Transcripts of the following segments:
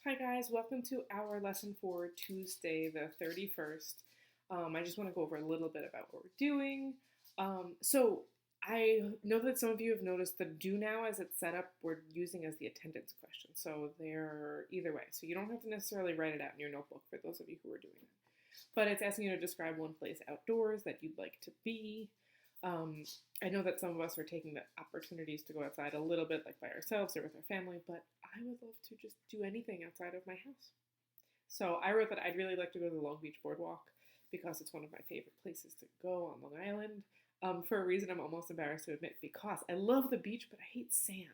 Hi guys, welcome to our lesson for Tuesday the 31st. I just want to go over a little bit about what we're doing. So I know that some of you have noticed the do now as it's set up, we're using as the attendance question. So they're either way. So you don't have to necessarily write it out in your notebook for those of you who are doing it. But it's asking you to describe one place outdoors that you'd like to be. Um, I know that some of us are taking the opportunities to go outside a little bit, like by ourselves or with our family, but I would love to just do anything outside of my house. So I wrote that I'd really like to go to the Long Beach Boardwalk because it's one of my favorite places to go on Long Island. For a reason I'm almost embarrassed to admit, because I love the beach, but I hate sand.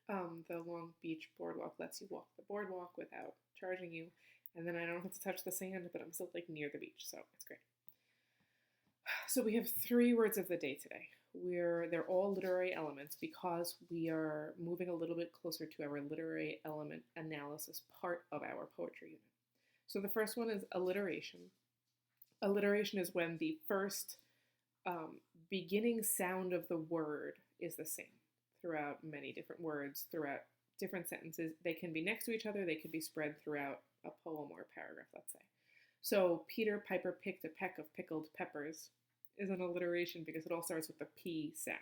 The Long Beach Boardwalk lets you walk the boardwalk without charging you, and then I don't have to touch the sand, but I'm still like near the beach, so it's great. So we have three words of the day today. They're all literary elements because we are moving a little bit closer to our literary element analysis part of our poetry unit. So the first one is alliteration. Alliteration is when the first um, beginning sound of the word is the same throughout many different words, throughout different sentences. They can be next to each other, they could be spread throughout a poem or a paragraph, let's say. So Peter Piper picked a peck of pickled peppers is an alliteration because it all starts with the P sound.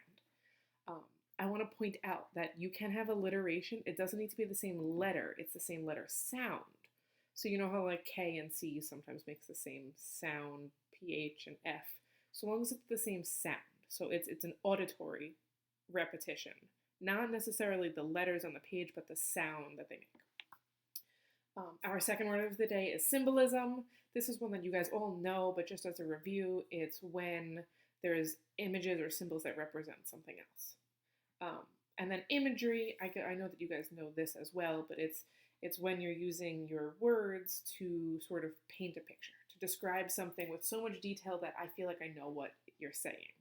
Um, I want to point out that you can have alliteration. It doesn't need to be the same letter. It's the same letter sound. So you know how like K and C sometimes makes the same sound, PH and F. So long as it's the same sound. So it's an auditory repetition. Not necessarily the letters on the page, but the sound that they make. Our second word of the day is symbolism. This is one that you guys all know, but just as a review, it's when there's images or symbols that represent something else. And then imagery, I know that you guys know this as well, but it's when you're using your words to sort of paint a picture, to describe something with so much detail that I feel like I know what you're saying.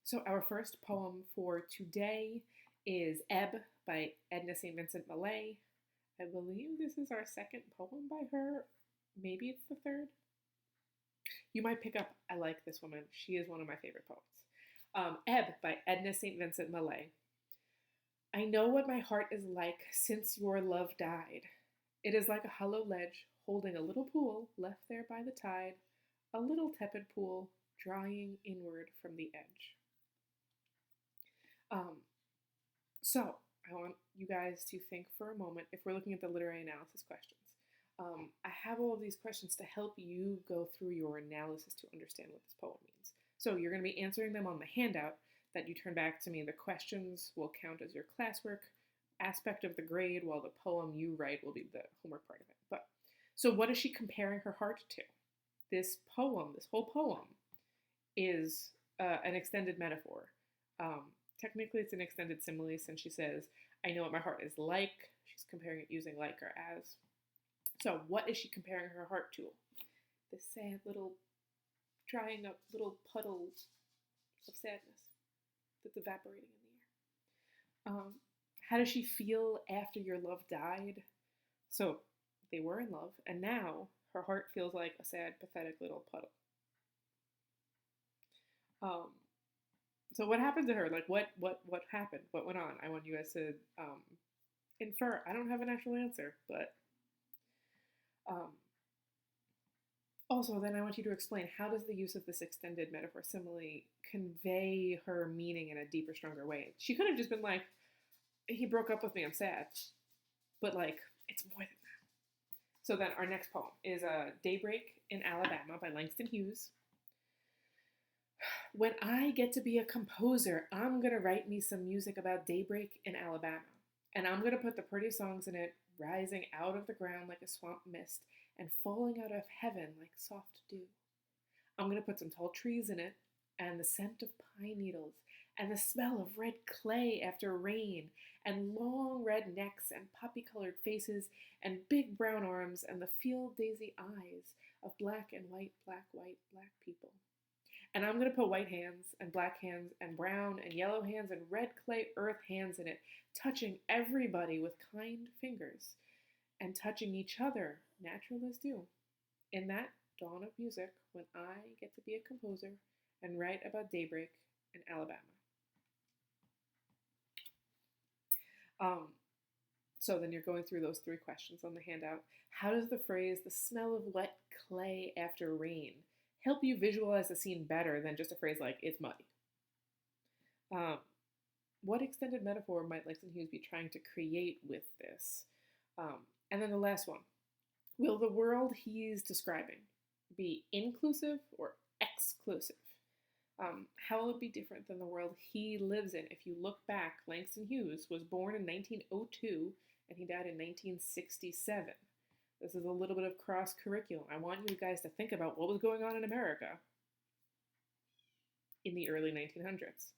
So our first poem for today is Ebb by Edna St. Vincent Millay. I believe this is our second poem by her. Maybe it's the third. You might pick up, I like this woman. She is one of my favorite poets. Ebb by Edna St. Vincent Millay. I know what my heart is like since your love died. It is like a hollow ledge holding a little pool left there by the tide, a little tepid pool drying inward from the edge. Um, so I want you guys to think for a moment if we're looking at the literary analysis questions. I have all of these questions to help you go through your analysis to understand what this poem means. So you're going to be answering them on the handout that you turn back to me. The questions will count as your classwork aspect of the grade, while the poem you write will be the homework part of it. But so what is she comparing her heart to? This poem, this whole poem, is an extended metaphor. Technically, it's an extended simile since she says, I know what my heart is like. She's comparing it using like or as. So, what is she comparing her heart to? This sad little, drying up little puddle of sadness that's evaporating in the air. How does she feel after your love died? So, they were in love, and now her heart feels like a sad, pathetic little puddle. Um, So what happened to her? Like what happened? What went on? I want you guys to infer. I don't have an actual answer, but um, also then I want you to explain how does the use of this extended metaphor simile convey her meaning in a deeper, stronger way? She could have just been like, he broke up with me, I'm sad. But like, it's more than that. So then our next poem is Daybreak in Alabama by Langston Hughes. When I get to be a composer, I'm going to write me some music about daybreak in Alabama. And I'm going to put the pretty songs in it, rising out of the ground like a swamp mist and falling out of heaven like soft dew. I'm going to put some tall trees in it, and the scent of pine needles, and the smell of red clay after rain, and long red necks, and poppy-colored faces, and big brown arms, and the field daisy eyes of black and white, black people. And I'm going to put white hands and black hands and brown and yellow hands and red clay earth hands in it, touching everybody with kind fingers and touching each other, naturalists do. In that dawn of music, when I get to be a composer and write about daybreak in Alabama. So then you're going through those 3 questions on the handout. How does the phrase, the smell of wet clay after rain, help you visualize the scene better than just a phrase like, it's muddy? What extended metaphor might Langston Hughes be trying to create with this? And then the last one, will the world he's describing be inclusive or exclusive? How will it be different than the world he lives in? If you look back, Langston Hughes was born in 1902 and he died in 1967. This is a little bit of cross curriculum. I want you guys to think about what was going on in America in the early 1900s.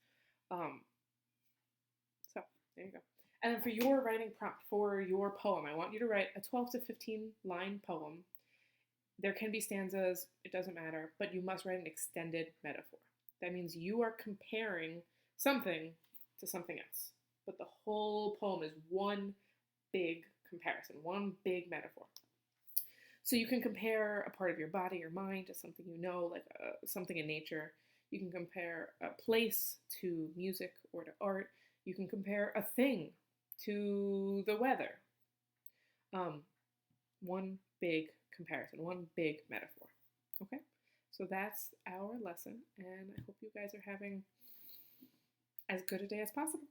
So there you go. And then for your writing prompt for your poem, I want you to write a 12 to 15 line poem. There can be stanzas, it doesn't matter, but you must write an extended metaphor. That means you are comparing something to something else. But the whole poem is one big comparison, one big metaphor. So you can compare a part of your body or mind to something you know, like something in nature. You can compare a place to music or to art. You can compare a thing to the weather. One big comparison, one big metaphor. Okay? So that's our lesson, and I hope you guys are having as good a day as possible.